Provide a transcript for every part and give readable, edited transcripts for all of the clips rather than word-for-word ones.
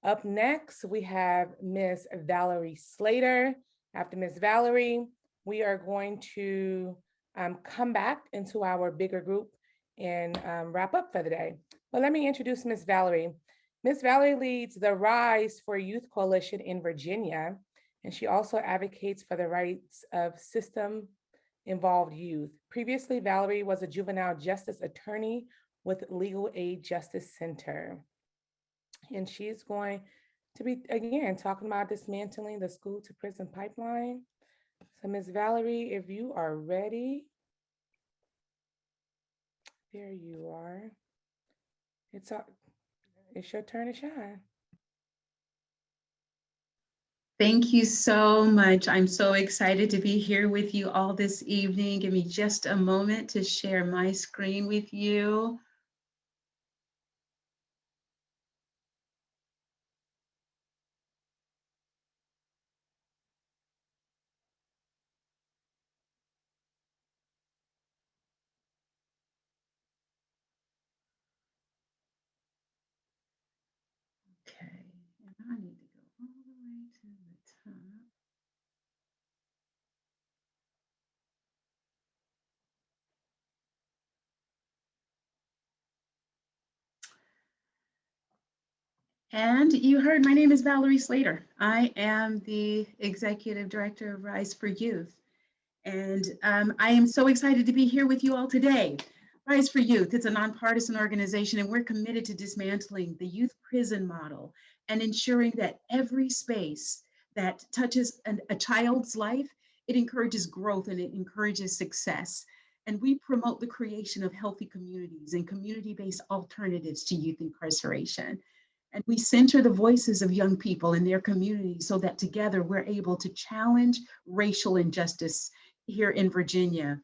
Up next, we have Miss Valerie Slater. After Miss Valerie, we are going to come back into our bigger group and wrap up for the day. But let me introduce Miss Valerie. Miss Valerie leads the Rise for Youth Coalition in Virginia, and she also advocates for the rights of system involved youth. Previously, Valerie was a juvenile justice attorney with Legal Aid Justice Center. And she's going to be, again, talking about dismantling the school to prison pipeline. So, Ms. Valerie, if you are ready, there you are. It's, a, it's your turn to shine. Thank you so much. I'm so excited to be here with you all this evening. Give me just a moment to share my screen with you. Okay, and I need to go all the way to the top. And you heard my name is Valerie Slater. I am the Executive Director of Rise for Youth. And I am so excited to be here with you all today. Rise for Youth, it's a nonpartisan organization, and we're committed to dismantling the youth prison model and ensuring that every space that touches a child's life, it encourages growth and it encourages success. And we promote the creation of healthy communities and community-based alternatives to youth incarceration. And we center the voices of young people in their communities so that together we're able to challenge racial injustice here in Virginia.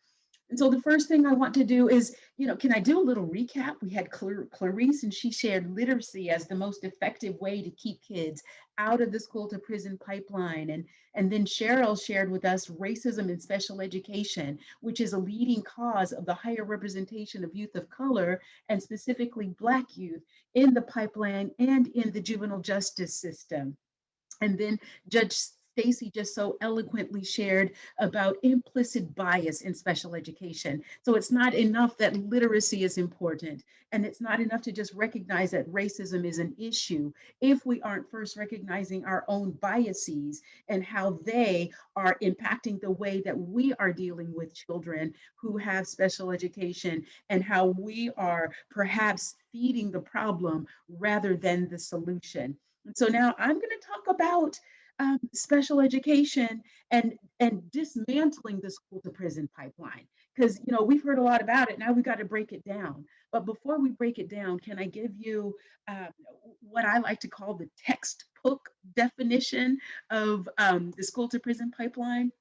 And so the first thing I want to do is, can I do a little recap? We had Clarice, and she shared literacy as the most effective way to keep kids out of the school to prison pipeline. And then Cheryl shared with us racism in special education, which is a leading cause of the higher representation of youth of color, and specifically Black youth, in the pipeline and in the juvenile justice system. And then Judge Stacy just so eloquently shared about implicit bias in special education. So it's not enough that literacy is important, and it's not enough to just recognize that racism is an issue if we aren't first recognizing our own biases and how they are impacting the way that we are dealing with children who have special education, and how we are perhaps feeding the problem rather than the solution. And so now I'm going to talk about special education and dismantling the school to prison pipeline, because we've heard a lot about it. Now we got to break it down. But before we break it down, can I give you uh, what I like to call the textbook definition of the school to prison pipeline?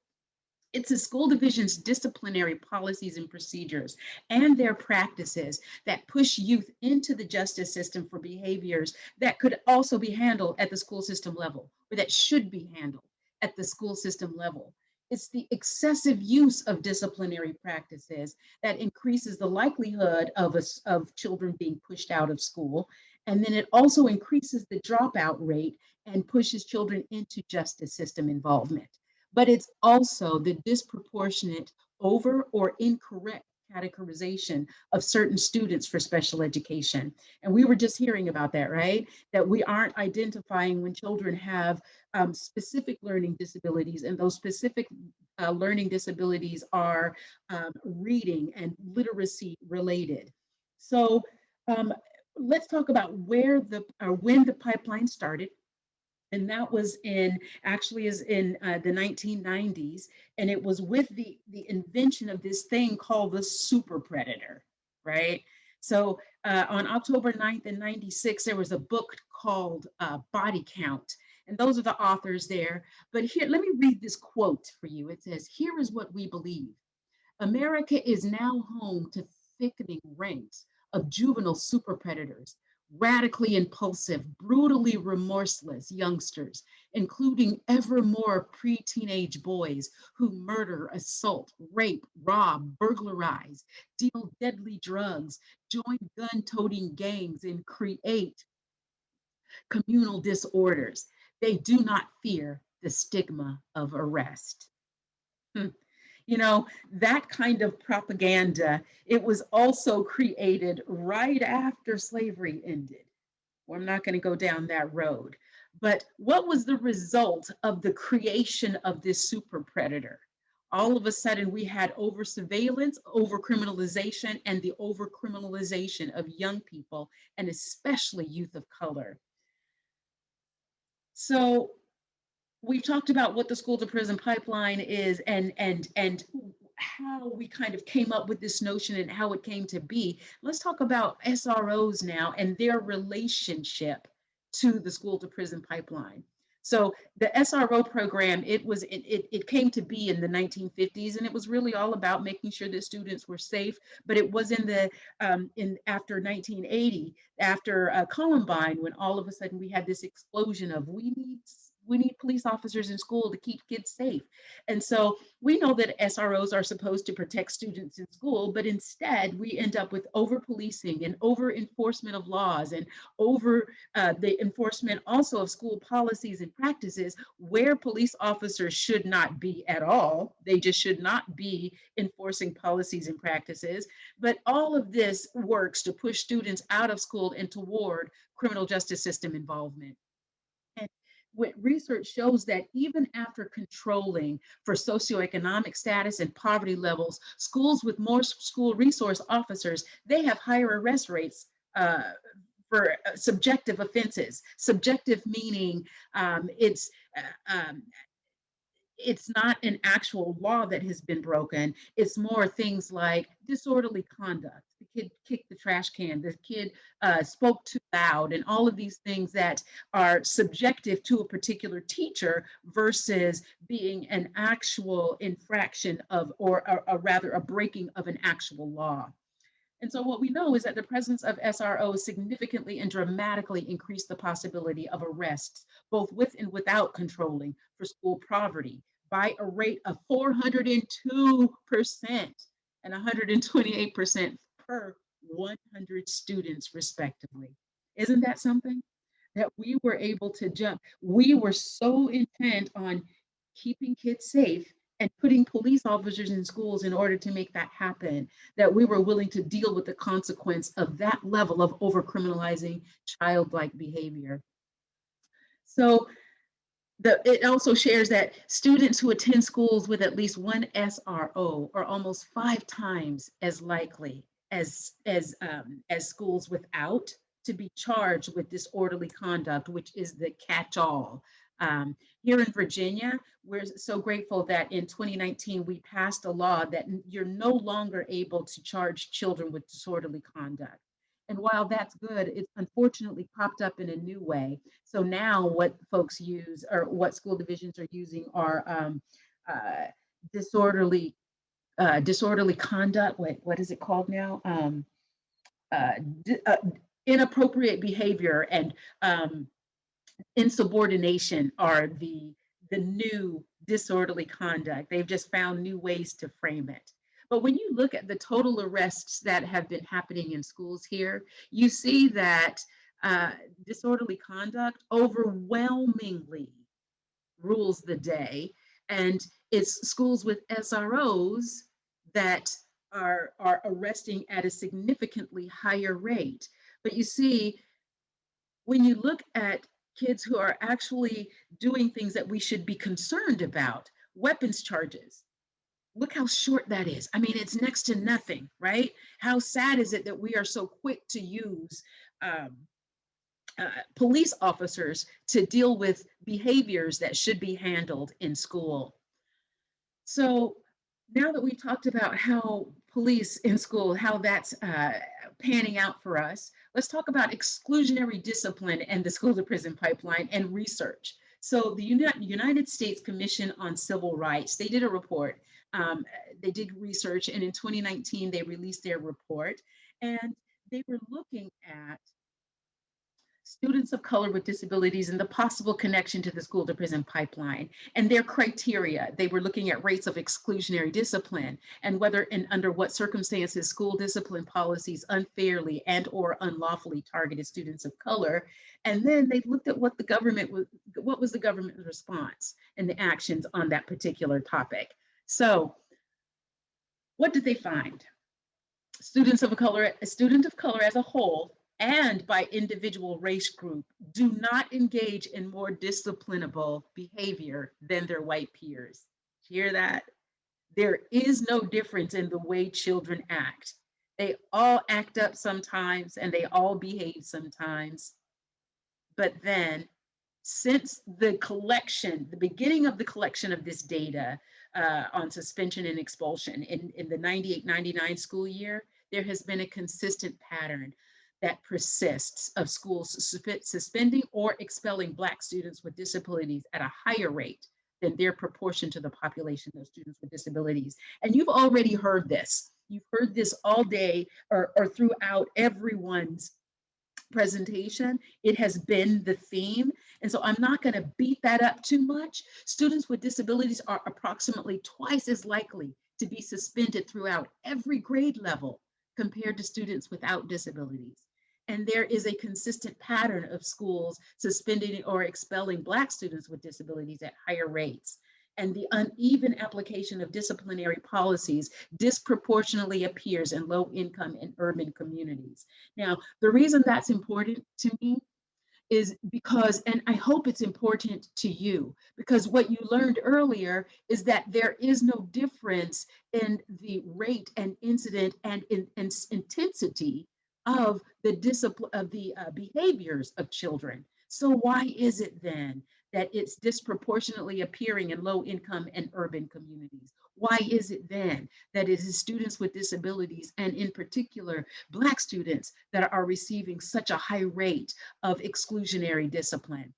It's the school division's disciplinary policies and procedures and their practices that push youth into the justice system for behaviors that could also be handled at the school system level, or that should be handled at the school system level. It's the excessive use of disciplinary practices that increases the likelihood of children being pushed out of school. And then it also increases the dropout rate and pushes children into justice system involvement. But it's also the disproportionate, over or incorrect categorization of certain students for special education. And we were just hearing about that, right? That we aren't identifying when children have specific learning disabilities, and those specific learning disabilities are reading and literacy related. So let's talk about when the pipeline started, and that was in the 1990s, and it was with the invention of this thing called the super predator, right? So on October 9th in 96, there was a book called Body Count, and those are the authors there. But here, let me read this quote for you. It says, "Here is what we believe. America is now home to thickening ranks of juvenile super predators, radically impulsive, brutally remorseless youngsters, including ever more pre-teenage boys who murder, assault, rape, rob, burglarize, deal deadly drugs, join gun-toting gangs, and create communal disorders. They do not fear the stigma of arrest. Hmm. You know, that kind of propaganda, it was also created right after slavery ended. Well, I'm not going to go down that road. But what was the result of the creation of this super predator? All of a sudden, we had over surveillance, over criminalization, and the over criminalization of young people, and especially youth of color. So we've talked about what the school to prison pipeline is and how we kind of came up with this notion and how it came to be. Let's talk about SROs now and their relationship to the school to prison pipeline. So the SRO program, it came to be in the 1950s, and it was really all about making sure that students were safe. But it was in the in after 1980, after Columbine, when all of a sudden we had this explosion of we need police officers in school to keep kids safe. And so we know that SROs are supposed to protect students in school, but instead we end up with over policing and over enforcement of laws and over the enforcement also of school policies and practices where police officers should not be at all. They just should not be enforcing policies and practices. But all of this works to push students out of school and toward criminal justice system involvement. And what research shows that even after controlling for socioeconomic status and poverty levels, schools with more school resource officers, they have higher arrest rates for subjective offenses. Subjective meaning it's not an actual law that has been broken. It's more things like disorderly conduct. The kid kicked the trash can. The kid spoke too loud, and all of these things that are subjective to a particular teacher versus being an actual infraction of, or rather, a breaking of an actual law. And so what we know is that the presence of SROs significantly and dramatically increased the possibility of arrests, both with and without controlling for school poverty by a rate of 402% and 128% per 100 students, respectively. Isn't that something? That we were able to jump. We were so intent on keeping kids safe and putting police officers in schools in order to make that happen, that we were willing to deal with the consequence of that level of over-criminalizing childlike behavior. So it also shares that students who attend schools with at least one SRO are almost 5 times as likely as schools without to be charged with disorderly conduct, which is the catch-all. Here in Virginia, we're so grateful that in 2019 we passed a law that you're no longer able to charge children with disorderly conduct. And while that's good, it's unfortunately popped up in a new way. So now what folks use, or what school divisions are using, are uh, disorderly disorderly conduct. What is it called now? Uh, di- uh, Inappropriate behavior and insubordination are the new disorderly conduct. They've just found new ways to frame it. But when you look at the total arrests that have been happening in schools here, you see that uh, disorderly conduct overwhelmingly rules the day. And it's schools with SROs that are arresting at a significantly higher rate. But you see, when you look at kids who are actually doing things that we should be concerned about, weapons charges, look how short that is. I mean, it's next to nothing, right? How sad is it that we are so quick to use um, police officers to deal with behaviors that should be handled in school? So now that we talked about how police in school, how that's panning out for us, let's talk about exclusionary discipline and the school to prison pipeline and research. So the United States Commission on Civil Rights, they did a report. They did research, and in 2019, they released their report. And they were looking at students of color with disabilities and the possible connection to the school to prison pipeline and their criteria. They were looking at rates of exclusionary discipline and whether and under what circumstances school discipline policies unfairly and or unlawfully targeted students of color. And then they looked at what was the government's response and the actions on that particular topic. So what did they find? Student of color as a whole and by individual race group do not engage in more disciplinable behavior than their white peers. Hear that? There is no difference in the way children act. They all act up sometimes and they all behave sometimes. But then since the beginning of the collection of this data on suspension and expulsion in the 98-99 school year, there has been a consistent pattern that persists of schools suspending or expelling Black students with disabilities at a higher rate than their proportion to the population of students with disabilities. And you've already heard this. You've heard this all day or throughout everyone's presentation. It has been the theme. And so I'm not going to beat that up too much. Students with disabilities are approximately twice as likely to be suspended throughout every grade level compared to students without disabilities. And there is a consistent pattern of schools suspending or expelling Black students with disabilities at higher rates. And the uneven application of disciplinary policies disproportionately appears in low income and urban communities. Now, the reason that's important to me is because, and I hope it's important to you, because what you learned earlier is that there is no difference in the rate and incident and intensity of the behaviors of children. So why is it then that it's disproportionately appearing in low income and urban communities? Why is it then that it is students with disabilities and in particular Black students that are receiving such a high rate of exclusionary discipline?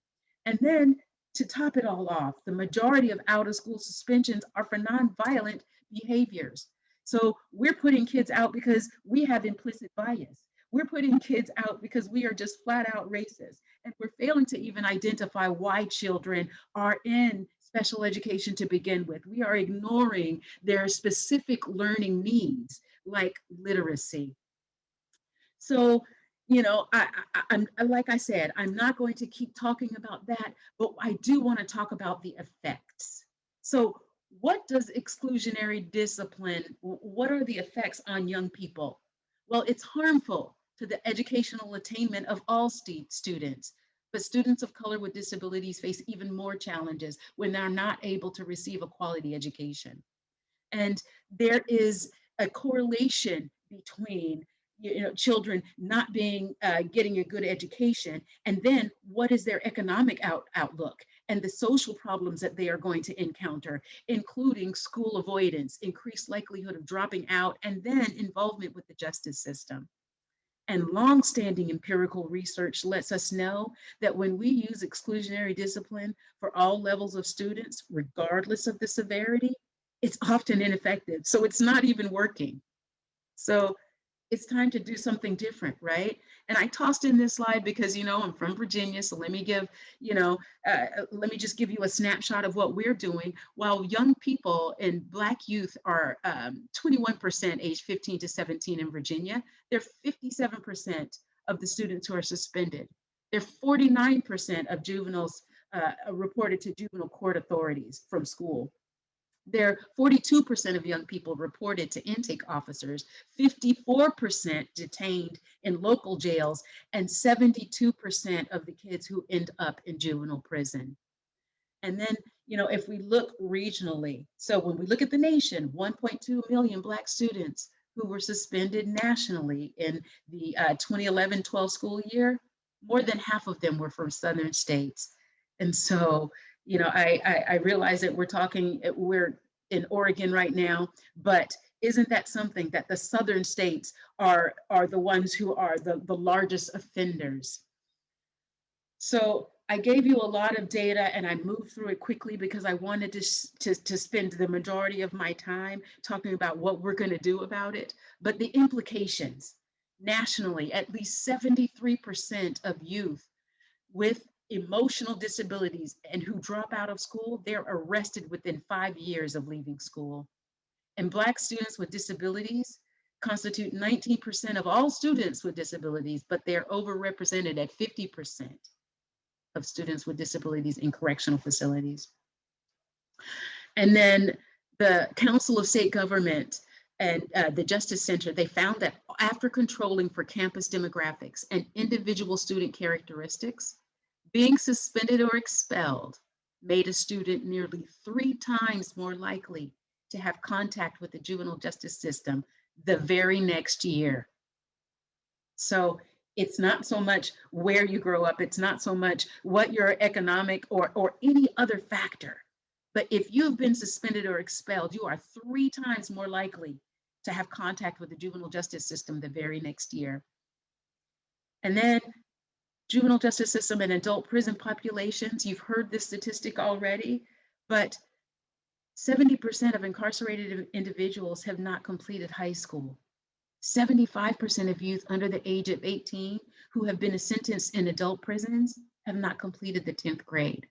And then to top it all off, the majority of out of school suspensions are for nonviolent behaviors. So we're putting kids out because we have implicit bias. We're putting kids out because we are just flat out racist. And we're failing to even identify why children are in special education to begin with. We are ignoring their specific learning needs like literacy. So, you know, I'm like I said, I'm not going to keep talking about that, but I do want to talk about the effects. So what does exclusionary discipline, what are the effects on young people? Well, it's harmful to the educational attainment of all students, but students of color with disabilities face even more challenges when they're not able to receive a quality education. And there is a correlation between children not being getting a good education, and then what is their economic outlook and the social problems that they are going to encounter, including school avoidance, increased likelihood of dropping out, and then involvement with the justice system. And longstanding empirical research lets us know that when we use exclusionary discipline for all levels of students, regardless of the severity, it's often ineffective. So it's not even working. So it's time to do something different, right? And I tossed in this slide because, I'm from Virginia. So let me let me just give you a snapshot of what we're doing. While young people and Black youth are 21% age 15 to 17 in Virginia, they're 57% of the students who are suspended. They're 49% of juveniles reported to juvenile court authorities from school. There, 42% of young people reported to intake officers, 54% detained in local jails, and 72% of the kids who end up in juvenile prison. And then, if we look regionally, so when we look at the nation, 1.2 million Black students who were suspended nationally in the 2011-12 school year, more than half of them were from Southern states. And so, I realize that we're in Oregon right now, but isn't that something that the Southern states are the ones who are the largest offenders? So I gave you a lot of data and I moved through it quickly because I wanted to spend the majority of my time talking about what we're going to do about it. But the implications nationally, at least 73% of youth with emotional disabilities and who drop out of school, they're arrested within 5 years of leaving school. And Black students with disabilities constitute 19% of all students with disabilities, but they're overrepresented at 50% of students with disabilities in correctional facilities. And then the Council of State Government and the Justice Center, they found that after controlling for campus demographics and individual student characteristics, being suspended or expelled made a student nearly 3 times more likely to have contact with the juvenile justice system the very next year. So it's not so much where you grow up, it's not so much what your economic or any other factor. But if you've been suspended or expelled, you are 3 times more likely to have contact with the juvenile justice system the very next year. And then juvenile justice system and adult prison populations, you've heard this statistic already, but 70% of incarcerated individuals have not completed high school. 75% of youth under the age of 18 who have been sentenced in adult prisons have not completed the 10th grade.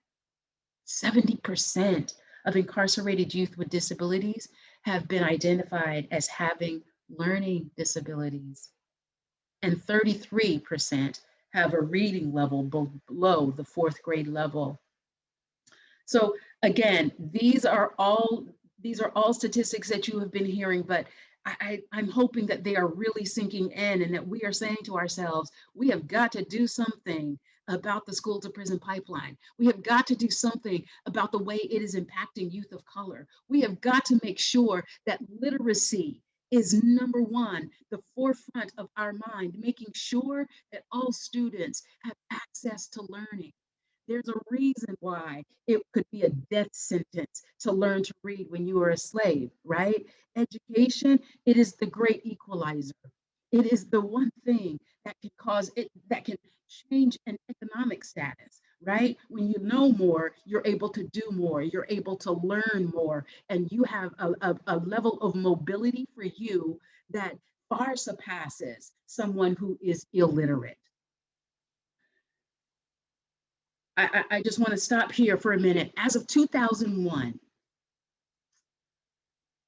70% of incarcerated youth with disabilities have been identified as having learning disabilities. And 33% have a reading level below the 4th grade level. So again, these are all statistics that you have been hearing, but I'm hoping that they are really sinking in and that we are saying to ourselves, we have got to do something about the school to prison pipeline. We have got to do something about the way it is impacting youth of color. We have got to make sure that literacy is number one, the forefront of our mind, making sure that all students have access to learning. There's a reason why it could be a death sentence to learn to read when you were a slave, right? Education, it is the great equalizer. It is the one thing that can cause it, that can change an economic status, right? When you know more, you're able to do more, you're able to learn more, and you have a level of mobility for you that far surpasses someone who is illiterate. I just want to stop here for a minute. As of 2001,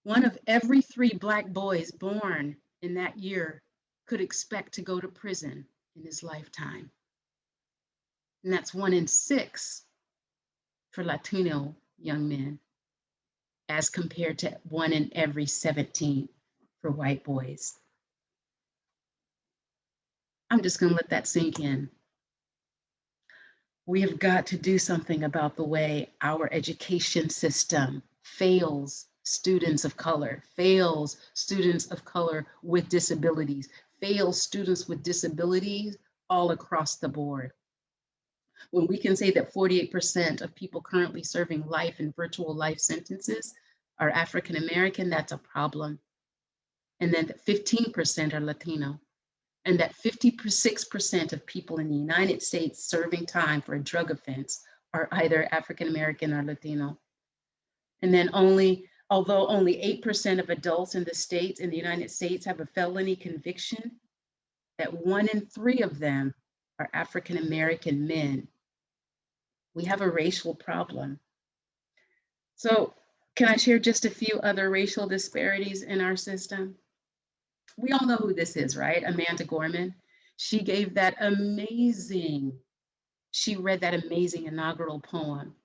one of every 3 Black boys born in that year could expect to go to prison in his lifetime. And that's 1 in 6 for Latino young men, as compared to 1 in every 17 for white boys. I'm just going to let that sink in. We have got to do something about the way our education system fails students of color, fails students of color with disabilities, fails students with disabilities all across the board. When we can say that 48% of people currently serving life and virtual life sentences are African American, that's a problem. And then 15% are Latino. And that 56% of people in the United States serving time for a drug offense are either African American or Latino. And then although only 8% of adults in the United States have a felony conviction, that 1 in 3 of them are African American men. We have a racial problem. So can I share just a few other racial disparities in our system? We all know who this is, right? Amanda Gorman. She read that amazing inaugural poem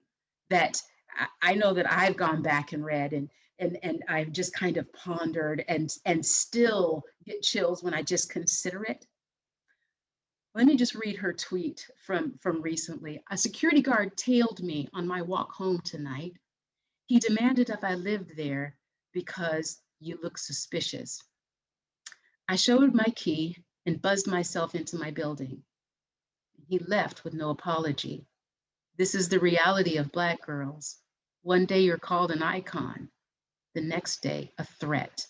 that I know that I've gone back and read and I've just kind of pondered and still get chills when I just consider it. Let me just read her tweet from recently. A security guard tailed me on my walk home tonight. He demanded if I lived there because you look suspicious. I showed my key and buzzed myself into my building. He left with no apology. This is the reality of Black girls. One day you're called an icon, the next day a threat.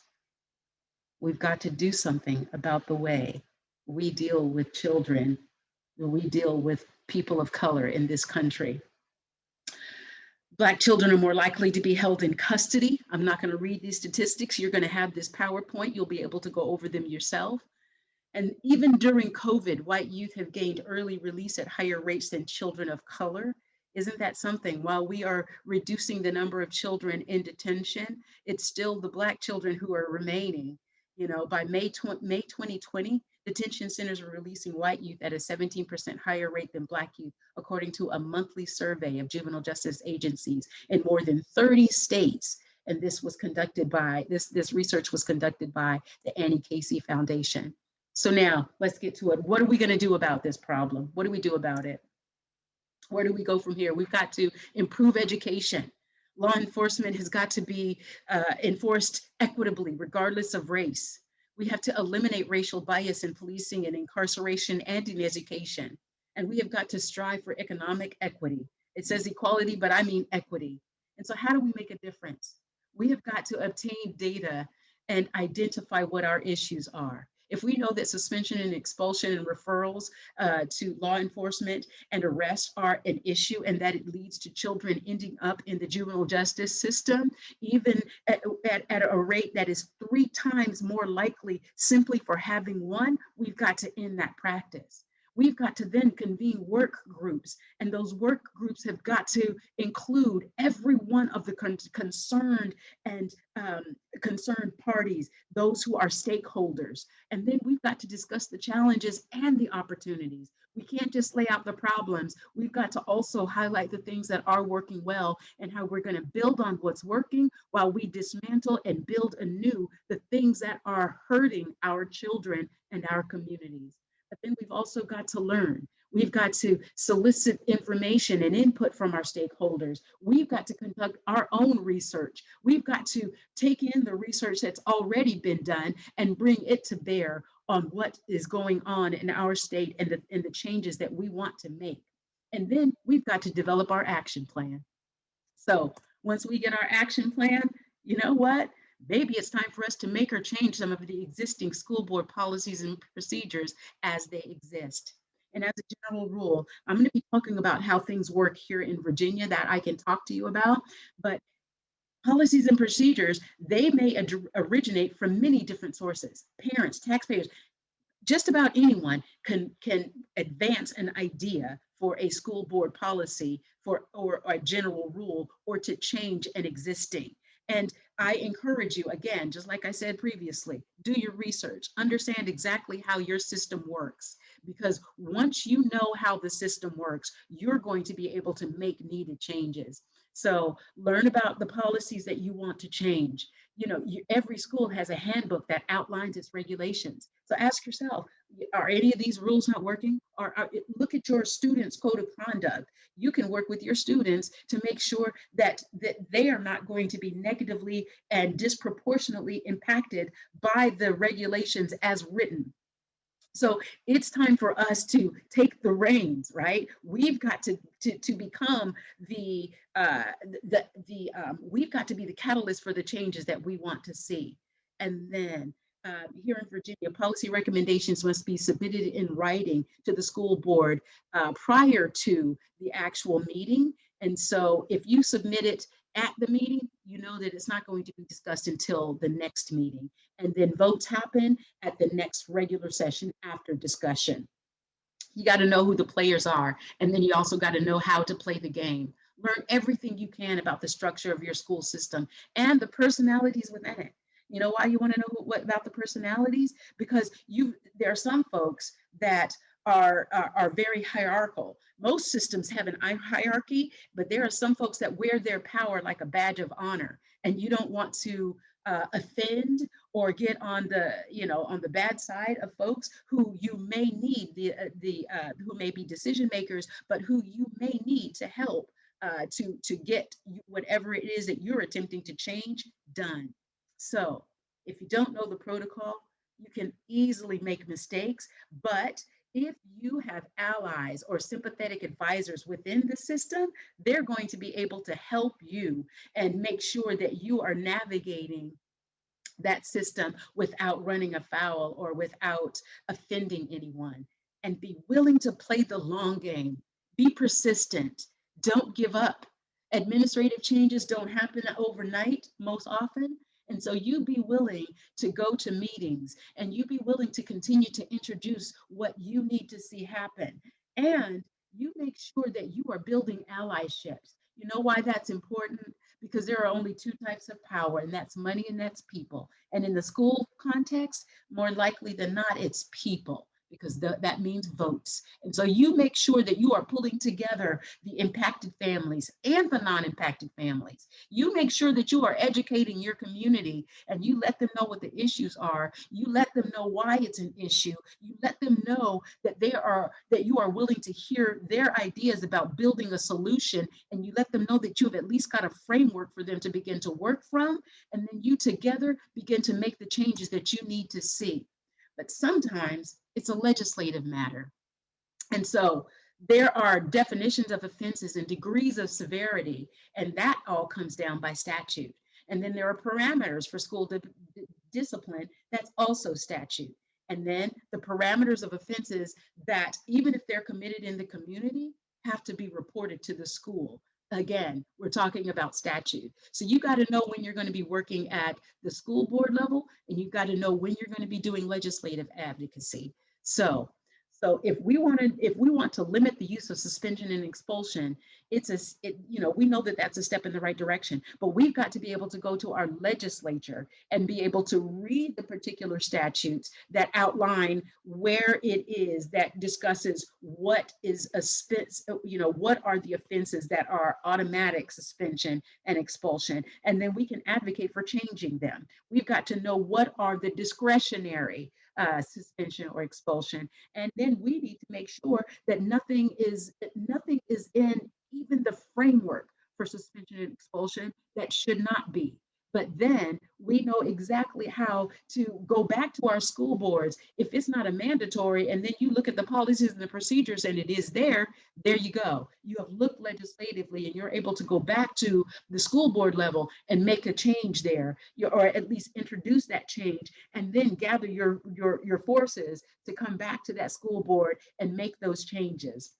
We've got to do something about the way we deal with children, we deal with people of color in this country. Black children are more likely to be held in custody. I'm not going to read these statistics. You're going to have this PowerPoint. You'll be able to go over them yourself. And even during COVID, white youth have gained early release at higher rates than children of color. Isn't that something? While we are reducing the number of children in detention, it's still the Black children who are remaining. You know, by May 2020, detention centers are releasing white youth at a 17% higher rate than Black youth, according to a monthly survey of juvenile justice agencies in more than 30 states. And this research was conducted by the Annie Casey Foundation. So now let's get to it. What are we going to do about this problem? What do we do about it? Where do we go from here? We've got to improve education. Law enforcement has got to be enforced equitably, regardless of race. We have to eliminate racial bias in policing and incarceration and in education. And we have got to strive for economic equity. It says equality, but I mean equity. And so how do we make a difference? We have got to obtain data and identify what our issues are. If we know that suspension and expulsion and referrals to law enforcement and arrest are an issue and that it leads to children ending up in the juvenile justice system, even at a rate that is 3 times more likely simply for having one, we've got to end that practice. We've got to then convene work groups, and those work groups have got to include every one of the concerned and concerned parties, those who are stakeholders. And then we've got to discuss the challenges and the opportunities. We can't just lay out the problems. We've got to also highlight the things that are working well and how we're going to build on what's working while we dismantle and build anew the things that are hurting our children and our communities. But then we've also got to learn. We've got to solicit information and input from our stakeholders. We've got to conduct our own research. We've got to take in the research that's already been done and bring it to bear on what is going on in our state and the changes that we want to make. And then we've got to develop our action plan. So once we get our action plan, you know what? Maybe it's time for us to make or change some of the existing school board policies and procedures as they exist. And as a general rule, I'm going to be talking about how things work here in Virginia that I can talk to you about. But policies and procedures, they may originate from many different sources: parents, taxpayers, just about anyone can advance an idea for a school board policy or a general rule or to change an existing. And I encourage you, again, just like I said previously, do your research, understand exactly how your system works, because once you know how the system works, you're going to be able to make needed changes. So learn about the policies that you want to change. You know, every school has a handbook that outlines its regulations. So ask yourself, are any of these rules not working? Or look at your students' code of conduct. You can work with your students to make sure that they are not going to be negatively and disproportionately impacted by the regulations as written. So it's time for us to take the reins, right? We've got to become we've got to be the catalyst for the changes that we want to see. And then here in Virginia, policy recommendations must be submitted in writing to the school board prior to the actual meeting. And so if you submit it at the meeting, you know that it's not going to be discussed until the next meeting. And then votes happen at the next regular session after discussion. You got to know who the players are. And then you also got to know how to play the game. Learn everything you can about the structure of your school system and the personalities within it. You know why you want to know what about the personalities? Because there are some folks that are very hierarchical. Most systems have an hierarchy, but there are some folks that wear their power like a badge of honor, and you don't want to offend or get on the bad side of folks who you may need who may be decision makers, but who you may need to help to get whatever it is that you're attempting to change done. So if you don't know the protocol, you can easily make mistakes, but if you have allies or sympathetic advisors within the system, they're going to be able to help you and make sure that you are navigating that system without running afoul or without offending anyone. And be willing to play the long game. Be persistent. Don't give up. Administrative changes don't happen overnight most often. And so you be willing to go to meetings, and you be willing to continue to introduce what you need to see happen. And you make sure that you are building allyships. You know why that's important? Because there are only two types of power, and that's money and that's people. And in the school context, more likely than not, it's people, because that means votes. And so you make sure that you are pulling together the impacted families and the non-impacted families. You make sure that you are educating your community, and you let them know what the issues are. You let them know why it's an issue. You let them know that you are willing to hear their ideas about building a solution, and you let them know that you have at least got a framework for them to begin to work from, and then you together begin to make the changes that you need to see. But sometimes it's a legislative matter. And so there are definitions of offenses and degrees of severity, and that all comes down by statute. And then there are parameters for school discipline, that's also statute. And then the parameters of offenses that, even if they're committed in the community, have to be reported to the school. Again, we're talking about statute. So you got to know when you're going to be working at the school board level, and you've got to know when you're going to be doing legislative advocacy. So if we want to limit the use of suspension and expulsion, we know that that's a step in the right direction, but we've got to be able to go to our legislature and be able to read the particular statutes that outline where it is that discusses what is what are the offenses that are automatic suspension and expulsion, and then we can advocate for changing them. We've got to know what are the discretionary suspension or expulsion, and then we need to make sure that nothing is in even the framework for suspension and expulsion that should not be. But then we know exactly how to go back to our school boards. If it's not a mandatory, and then you look at the policies and the procedures and it is there you go. You have looked legislatively, and you're able to go back to the school board level and make a change there, or at least introduce that change, and then gather your forces to come back to that school board and make those changes.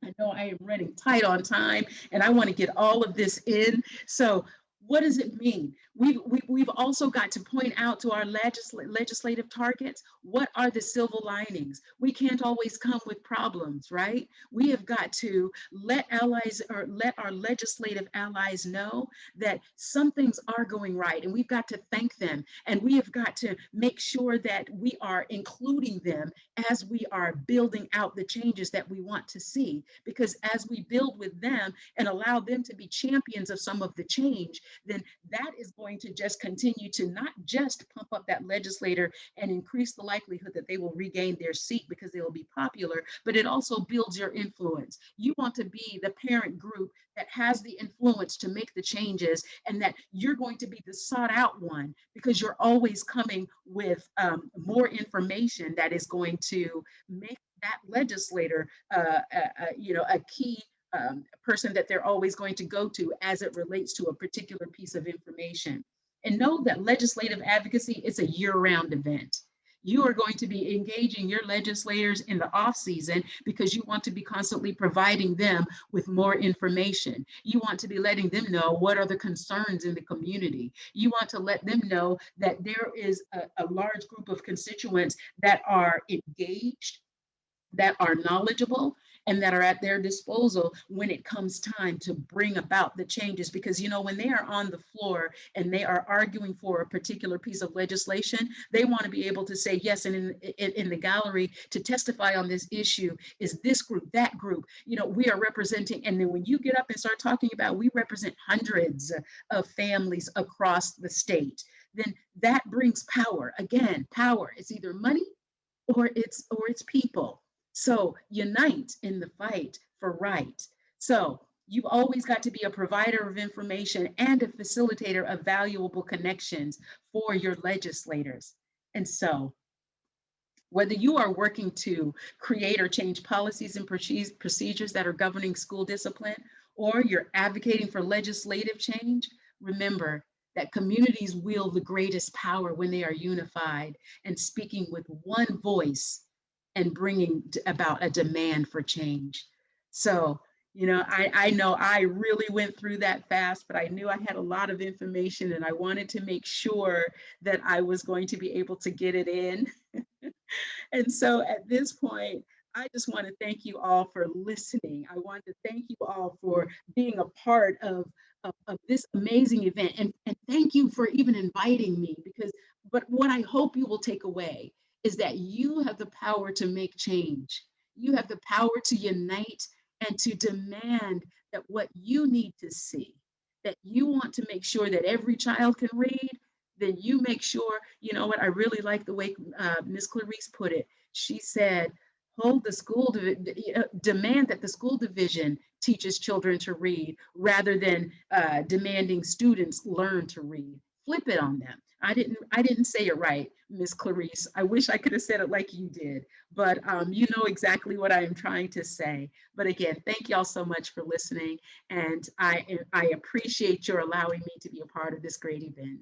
I know I am running tight on time, and I want to get all of this in. So what does it mean? We've also got to point out to our legislative targets, what are the silver linings? We can't always come with problems, right? We have got to let our legislative allies know that some things are going right, and we've got to thank them. And we have got to make sure that we are including them as we are building out the changes that we want to see. Because as we build with them and allow them to be champions of some of the change, then that is going to just continue to not just pump up that legislator and increase the likelihood that they will regain their seat because they will be popular, but it also builds your influence. You want to be the parent group that has the influence to make the changes, and that you're going to be the sought out one because you're always coming with more information that is going to make that legislator a key person that they're always going to go to as it relates to a particular piece of information. And know that legislative advocacy is a year-round event. You are going to be engaging your legislators in the off season because you want to be constantly providing them with more information. You want to be letting them know what are the concerns in the community. You want to let them know that there is a large group of constituents that are engaged, that are knowledgeable, and that are at their disposal when it comes time to bring about the changes. Because, when they are on the floor and they are arguing for a particular piece of legislation, they want to be able to say, yes, and in the gallery to testify on this issue is this group, that group, we are representing. And then when you get up and start talking about, we represent hundreds of families across the state, then that brings power. Again, power, it's either money or it's people. So unite in the fight for right. So you've always got to be a provider of information and a facilitator of valuable connections for your legislators. And so whether you are working to create or change policies and procedures that are governing school discipline, or you're advocating for legislative change, remember that communities wield the greatest power when they are unified and speaking with one voice and bringing about a demand for change. So I know I really went through that fast, but I knew I had a lot of information and I wanted to make sure that I was going to be able to get it in. And so at this point, I just want to thank you all for listening. I want to thank you all for being a part of this amazing event. And thank you for even inviting me but what I hope you will take away is that you have the power to make change. You have the power to unite and to demand that what you need to see, that you want to make sure that every child can read, then you make sure, you know what, I really like the way Ms. Clarice put it. She said, hold the demand that the school division teaches children to read rather than demanding students learn to read. Flip it on them. I didn't say it right, Miss Clarice. I wish I could have said it like you did, but you know exactly what I am trying to say. But again, thank y'all so much for listening, and I appreciate your allowing me to be a part of this great event.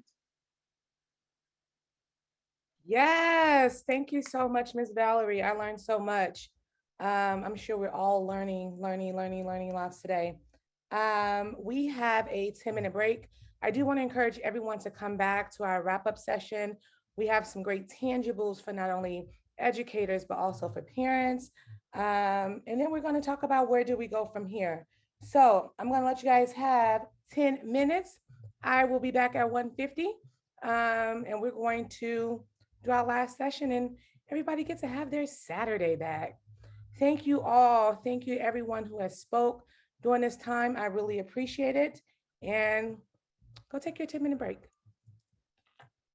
Yes, thank you so much, Miss Valerie. I learned so much. I'm sure we're all learning lots today. We have a 10-minute break. I do want to encourage everyone to come back to our wrap-up session. We have some great tangibles for not only educators, but also for parents. And then we're going to talk about where do we go from here. So I'm going to let you guys have 10 minutes. I will be back at 1:50, and we're going to do our last session, and everybody gets to have their Saturday back. Thank you all. Thank you everyone who has spoke during this time. I really appreciate it. And go take your 10-minute break.